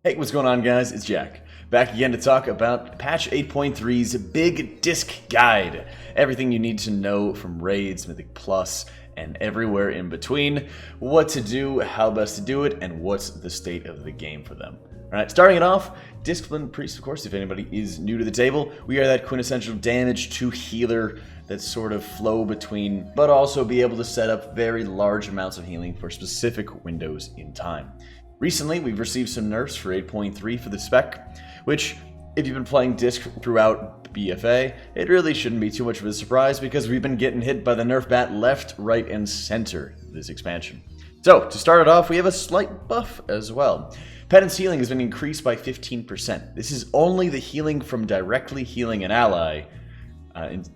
Hey, what's going on, guys? It's Jack. Back again to talk about patch 8.3's Big Disc Guide. Everything you need to know from raids, Mythic Plus, and everywhere in between. What to do, how best to do it, and what's the state of the game for them. Alright, starting it off, Discipline Priest, of course, if anybody is new to the table. We are that quintessential damage to healer that sort of flow between, but also be able to set up very large amounts of healing for specific windows in time. Recently, we've received some nerfs for 8.3 for the spec, which, if you've been playing Disc throughout BFA, it really shouldn't be too much of a surprise because we've been getting hit by the nerf bat left, right, and center this expansion. So, to start it off, we have a slight buff as well. Penance healing has been increased by 15%. This is only the healing from directly healing an ally,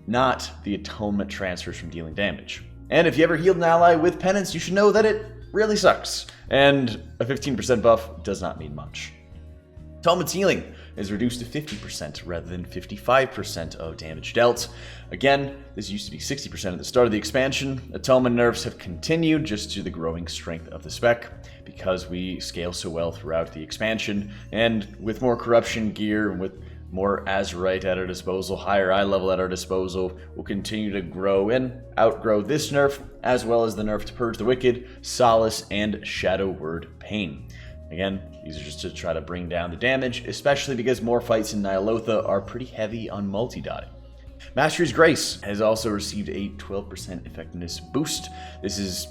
not the atonement transfers from dealing damage. And if you ever healed an ally with Penance, you should know that it really sucks, and a 15% buff does not mean much. Atonement's healing is reduced to 50% rather than 55% of damage dealt. Again, this used to be 60% at the start of the expansion. Atonement nerfs have continued just to the growing strength of the spec because we scale so well throughout the expansion, and with more corruption gear and with more Azurite at our disposal, higher eye level at our disposal, we'll continue to grow and outgrow this nerf, as well as the nerf to Purge the Wicked, Solace, and Shadow Word Pain. Again, these are just to try to bring down the damage, especially because more fights in Ny'alotha are pretty heavy on multi-dotting. Mastery's Grace has also received a 12% effectiveness boost. This is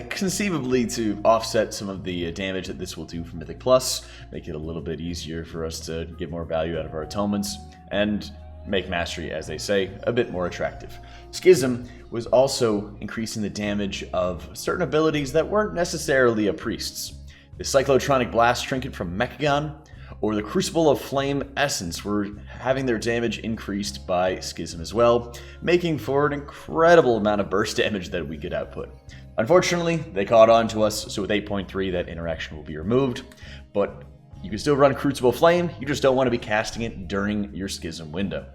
conceivably to offset some of the damage that this will do for Mythic Plus, make it a little bit easier for us to get more value out of our atonements, and make Mastery, as they say, a bit more attractive. Schism was also increasing the damage of certain abilities that weren't necessarily a priest's. The Cyclotronic Blast Trinket from Mechagon, or the Crucible of Flame Essence were having their damage increased by Schism as well, making for an incredible amount of burst damage that we could output. Unfortunately, they caught on to us, so with 8.3 that interaction will be removed, but you can still run Crucible Flame, you just don't want to be casting it during your Schism window.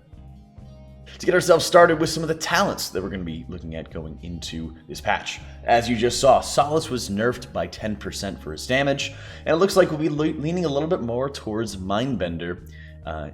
To get ourselves started with some of the talents that we're going to be looking at going into this patch. As you just saw, Solace was nerfed by 10% for its damage, and it looks like we'll be leaning a little bit more towards Mindbender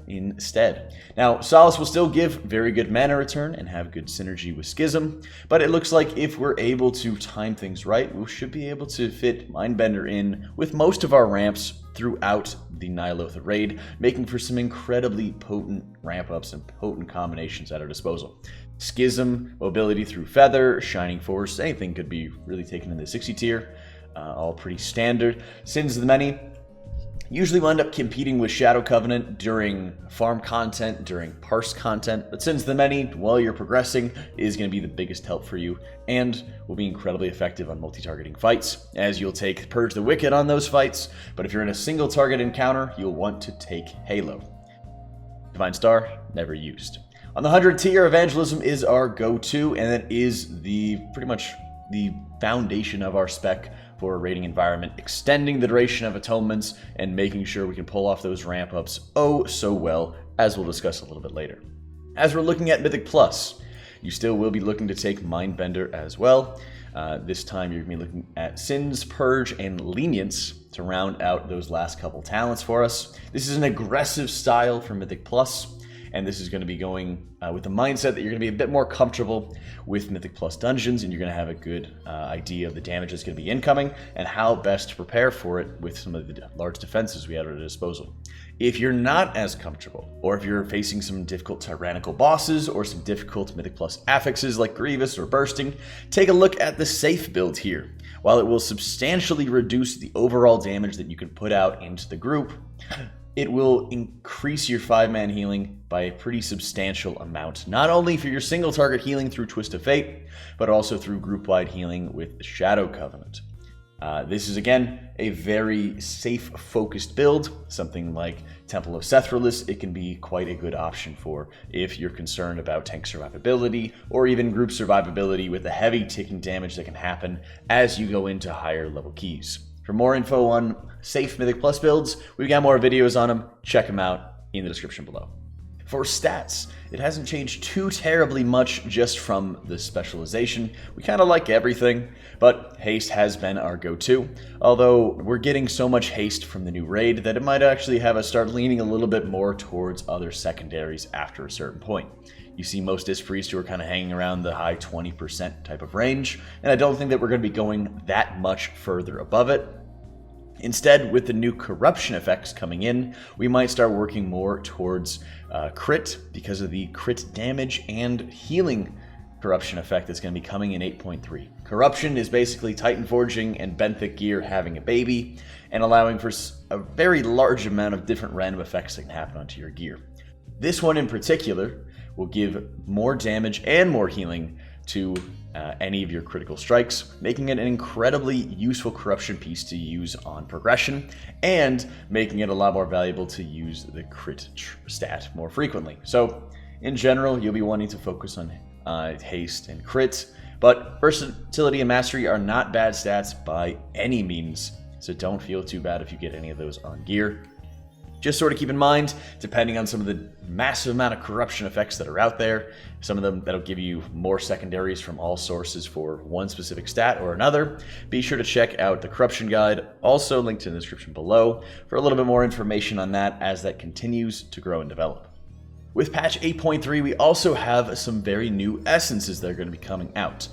instead. Now, Solace will still give very good mana return and have good synergy with Schism, but it looks like if we're able to time things right, we should be able to fit Mindbender in with most of our ramps throughout the Ny'alotha raid, making for some incredibly potent ramp-ups and potent combinations at our disposal. Schism, mobility through Feather, Shining Force, anything could be really taken in the 60 tier, all pretty standard. Sins of the Many usually wind up competing with Shadow Covenant during farm content, during parse content, but Sins of the Many, while you're progressing, is going to be the biggest help for you, and will be incredibly effective on multi-targeting fights, as you'll take Purge the Wicked on those fights, but if you're in a single target encounter, you'll want to take Halo. Divine Star, never used. On the 100 tier, Evangelism is our go-to, and it is pretty much the foundation of our spec for a raiding environment, extending the duration of atonements and making sure we can pull off those ramp ups oh so well, as we'll discuss a little bit later. As we're looking at Mythic Plus, you still will be looking to take Mindbender as well. This time you're going to be looking at Sins, Purge, and Lenience to round out those last couple talents for us. This is an aggressive style for Mythic Plus, and this is going to be going with the mindset that you're going to be a bit more comfortable with Mythic Plus dungeons, and you're going to have a good idea of the damage that's going to be incoming and how best to prepare for it with some of the large defenses we have at our disposal. If you're not as comfortable, or if you're facing some difficult tyrannical bosses or some difficult Mythic Plus affixes like Grievous or Bursting, take a look at the safe build here. While it will substantially reduce the overall damage that you can put out into the group, it will increase your 5-man healing by a pretty substantial amount, not only for your single target healing through Twist of Fate, but also through group-wide healing with the Shadow Covenant. This is, again, a very safe-focused build. Something like Temple of Sethralus, it can be quite a good option for if you're concerned about tank survivability, or even group survivability with the heavy ticking damage that can happen as you go into higher level keys. For more info on safe Mythic Plus builds, we've got more videos on them. Check them out in the description below. For stats, it hasn't changed too terribly much just from the specialization. We kind of like everything, but haste has been our go-to, although we're getting so much haste from the new raid that it might actually have us start leaning a little bit more towards other secondaries after a certain point. You see most disc priests who are kind of hanging around the high 20% type of range, and I don't think that we're going to be going that much further above it. Instead, with the new corruption effects coming in, we might start working more towards crit because of the crit damage and healing corruption effect that's going to be coming in 8.3. Corruption is basically Titan Forging and benthic gear having a baby and allowing for a very large amount of different random effects that can happen onto your gear. This one in particular will give more damage and more healing to any of your critical strikes, making it an incredibly useful corruption piece to use on progression, and making it a lot more valuable to use the crit stat more frequently. So, in general, you'll be wanting to focus on haste and crit, but versatility and mastery are not bad stats by any means, so don't feel too bad if you get any of those on gear. Just sort of keep in mind, depending on some of the massive amount of corruption effects that are out there, some of them that'll give you more secondaries from all sources for one specific stat or another, be sure to check out the corruption guide, also linked in the description below, for a little bit more information on that as that continues to grow and develop. With patch 8.3, we also have some very new essences that are going to be coming out.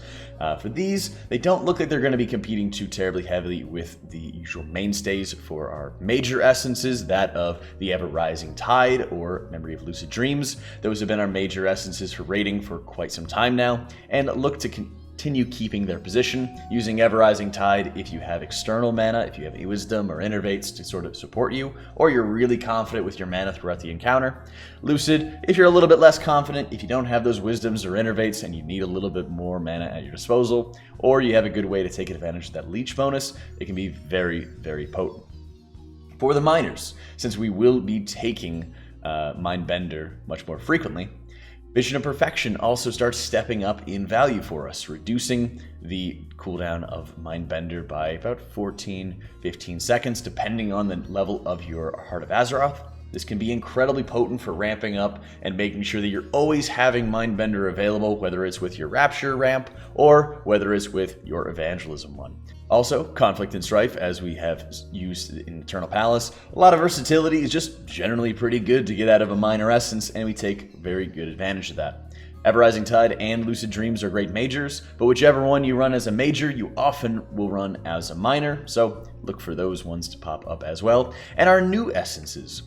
For these, they don't look like they're going to be competing too terribly heavily with the usual mainstays for our major essences, that of the Ever-Rising Tide or Memory of Lucid Dreams. Those have been our major essences for raiding for quite some time now, and look to continue keeping their position, using Ever-Rising Tide if you have external mana, if you have Wisdom or Innervates to sort of support you, or you're really confident with your mana throughout the encounter. Lucid, if you're a little bit less confident, if you don't have those Wisdoms or Innervates and you need a little bit more mana at your disposal, or you have a good way to take advantage of that leech bonus, it can be very, very potent. For the miners, since we will be taking Mindbender much more frequently, Vision of Perfection also starts stepping up in value for us, reducing the cooldown of Mindbender by about 14-15 seconds, depending on the level of your Heart of Azeroth. This can be incredibly potent for ramping up and making sure that you're always having Mindbender available, whether it's with your Rapture ramp or whether it's with your Evangelism one. Also, Conflict and Strife, as we have used in Eternal Palace, a lot of versatility is just generally pretty good to get out of a minor essence, and we take very good advantage of that. Ever-Rising Tide and Lucid Dreams are great majors, but whichever one you run as a major, you often will run as a minor, so look for those ones to pop up as well. And our new essences.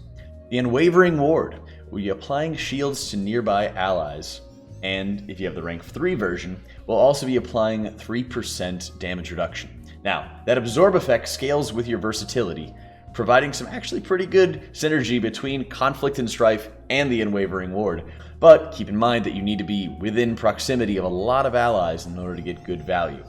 The Unwavering Ward will be applying shields to nearby allies, and if you have the rank 3 version, will also be applying 3% damage reduction. Now, that absorb effect scales with your versatility, providing some actually pretty good synergy between Conflict and Strife and the Unwavering Ward, but keep in mind that you need to be within proximity of a lot of allies in order to get good value.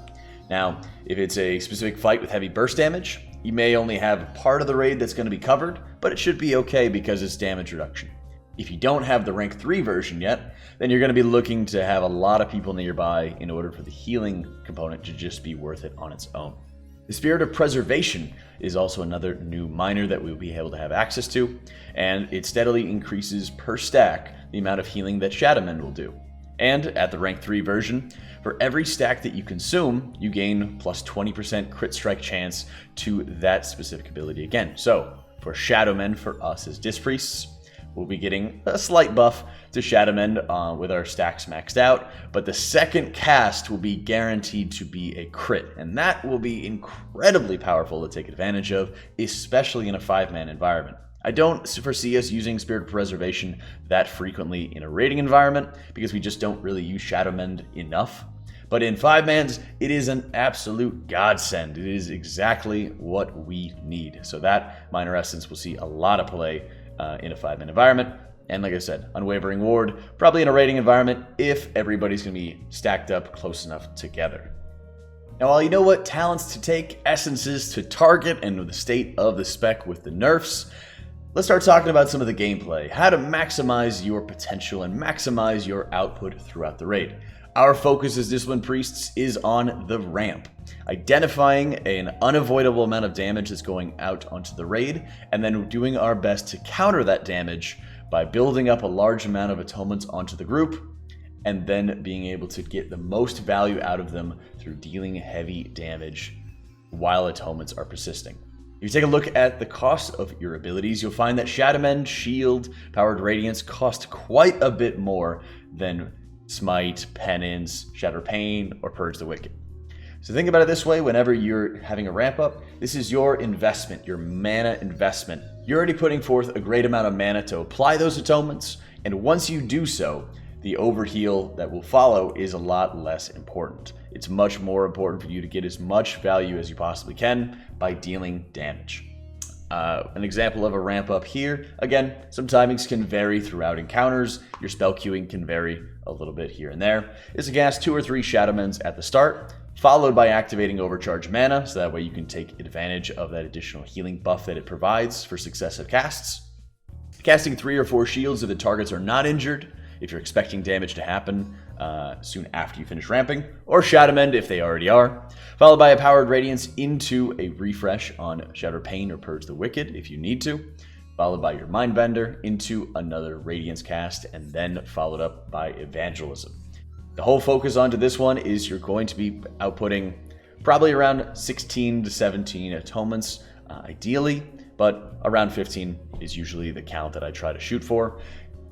Now, if it's a specific fight with heavy burst damage, you may only have part of the raid that's going to be covered, but it should be okay because it's damage reduction. If you don't have the rank 3 version yet, then you're going to be looking to have a lot of people nearby in order for the healing component to just be worth it on its own. The Spirit of Preservation is also another new miner that we'll be able to have access to, and it steadily increases per stack the amount of healing that Shadowmend will do. And at the rank 3 version, for every stack that you consume, you gain plus 20% crit strike chance to that specific ability again. So, for Shadowmend, for us as Disc Priests, we'll be getting a slight buff to Shadowmend with our stacks maxed out, but the second cast will be guaranteed to be a crit, and that will be incredibly powerful to take advantage of, especially in a 5-man environment. I don't foresee us using Spirit of Preservation that frequently in a raiding environment, because we just don't really use Shadowmend enough. But in 5-mans, it is an absolute godsend. It is exactly what we need. So that minor essence will see a lot of play in a 5-man environment. And like I said, Unwavering Ward, probably in a raiding environment if everybody's going to be stacked up close enough together. Now, while you know what talents to take, essences to target, and the state of the spec with the nerfs, let's start talking about some of the gameplay, how to maximize your potential and maximize your output throughout the raid. Our focus as Disciplined Priests is on the ramp, identifying an unavoidable amount of damage that's going out onto the raid, and then doing our best to counter that damage by building up a large amount of atonements onto the group, and then being able to get the most value out of them through dealing heavy damage while atonements are persisting. If you take a look at the cost of your abilities, you'll find that Shadow Mend, Shield, Powered Radiance cost quite a bit more than Smite, Penance, Shatter Pain, or Purge the Wicked. So think about it this way: whenever you're having a ramp up, this is your investment, your mana investment. You're already putting forth a great amount of mana to apply those atonements, and once you do so, the overheal that will follow is a lot less important. It's much more important for you to get as much value as you possibly can by dealing damage. An example of a ramp up here, again, some timings can vary throughout encounters. Your spell queuing can vary a little bit here and there. Is to cast 2 or 3 Shadow Mends at the start, followed by activating Overcharge Mana, so that way you can take advantage of that additional healing buff that it provides for successive casts. Casting 3 or 4 shields if the targets are not injured, if you're expecting damage to happen soon after you finish ramping, or Shadow Mend if they already are, followed by a Powered Radiance into a refresh on Shatter Pain or Purge the Wicked if you need to, followed by your Mindbender into another Radiance cast, and then followed up by Evangelism. The whole focus onto this one is you're going to be outputting probably around 16 to 17 atonements, ideally, but around 15 is usually the count that I try to shoot for.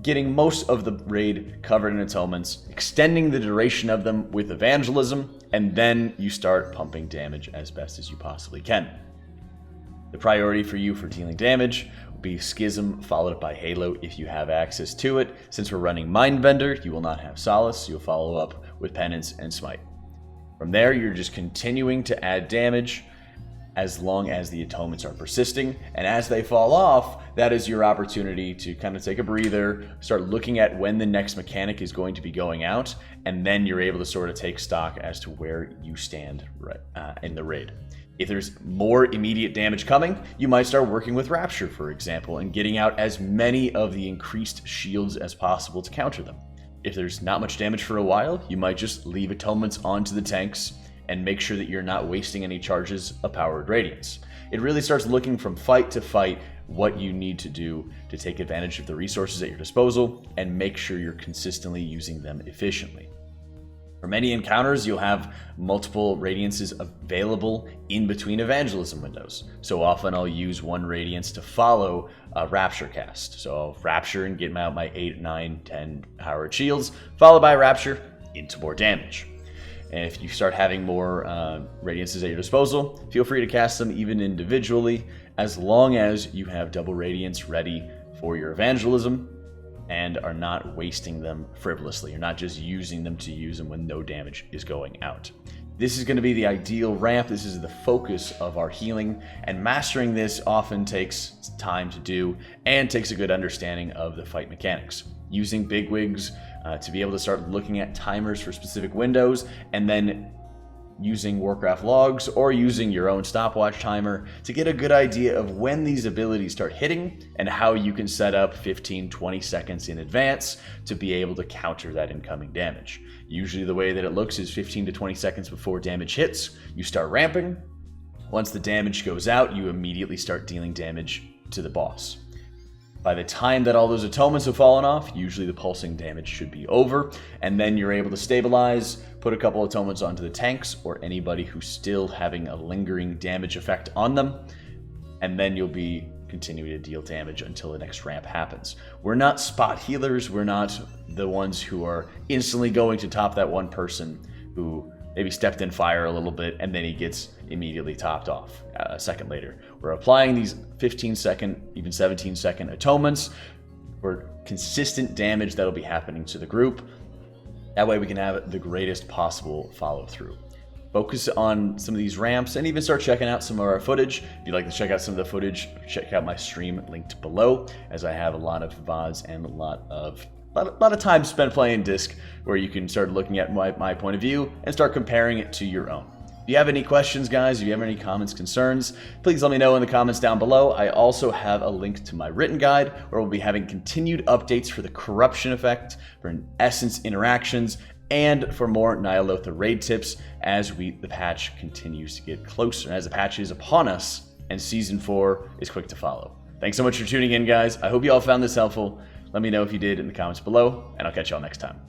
Getting most of the raid covered in atonements, extending the duration of them with Evangelism, and then you start pumping damage as best as you possibly can. The priority for you for dealing damage will be Schism, followed up by Halo if you have access to it. Since we're running Mindbender, you will not have Solace, so you'll follow up with Penance and Smite. From there, you're just continuing to add damage as long as the atonements are persisting, and as they fall off, that is your opportunity to kind of take a breather, start looking at when the next mechanic is going to be going out, and then you're able to sort of take stock as to where you stand in the raid. If there's more immediate damage coming, you might start working with Rapture, for example, and getting out as many of the increased shields as possible to counter them. If there's not much damage for a while, you might just leave atonements onto the tanks and make sure that you're not wasting any charges of Powered Radiance. It really starts looking from fight to fight what you need to do to take advantage of the resources at your disposal and make sure you're consistently using them efficiently. For many encounters, you'll have multiple Radiances available in between Evangelism windows. So often I'll use one Radiance to follow a Rapture cast. So I'll Rapture and get out my 8, 9, 10 Powered Shields, followed by Rapture into more damage. And if you start having more Radiances at your disposal, feel free to cast them even individually, as long as you have double Radiance ready for your Evangelism and are not wasting them frivolously. You're not just using them to use them when no damage is going out. This is going to be the ideal ramp. This is the focus of our healing, and mastering this often takes time to do and takes a good understanding of the fight mechanics. Using bigwigs to be able to start looking at timers for specific windows, and then using Warcraft logs or using your own stopwatch timer to get a good idea of when these abilities start hitting and how you can set up 15-20 seconds in advance to be able to counter that incoming damage. Usually the way that it looks is 15 to 20 seconds before damage hits, you start ramping. Once the damage goes out, you immediately start dealing damage to the boss. By the time that all those atonements have fallen off, usually the pulsing damage should be over, and then you're able to stabilize, put a couple atonements onto the tanks or anybody who's still having a lingering damage effect on them, and then you'll be continuing to deal damage until the next ramp happens. We're not spot healers, we're not the ones who are instantly going to top that one person who maybe stepped in fire a little bit and then he gets immediately topped off a second later. We're applying these 15-second, even 17-second atonements for consistent damage that'll be happening to the group. That way we can have the greatest possible follow-through. Focus on some of these ramps and even start checking out some of our footage. If you'd like to check out some of the footage, check out my stream linked below, as I have a lot of VODs and a lot of time spent playing Disc, where you can start looking at my point of view and start comparing it to your own. If you have any questions, guys, if you have any comments, concerns, please let me know in the comments down below. I also have a link to my written guide, where we'll be having continued updates for the corruption effect, for essence interactions, and for more Ny'alotha raid tips as the patch continues to get closer, as the patch is upon us and Season 4 is quick to follow. Thanks so much for tuning in, guys. I hope you all found this helpful. Let me know if you did in the comments below, and I'll catch y'all next time.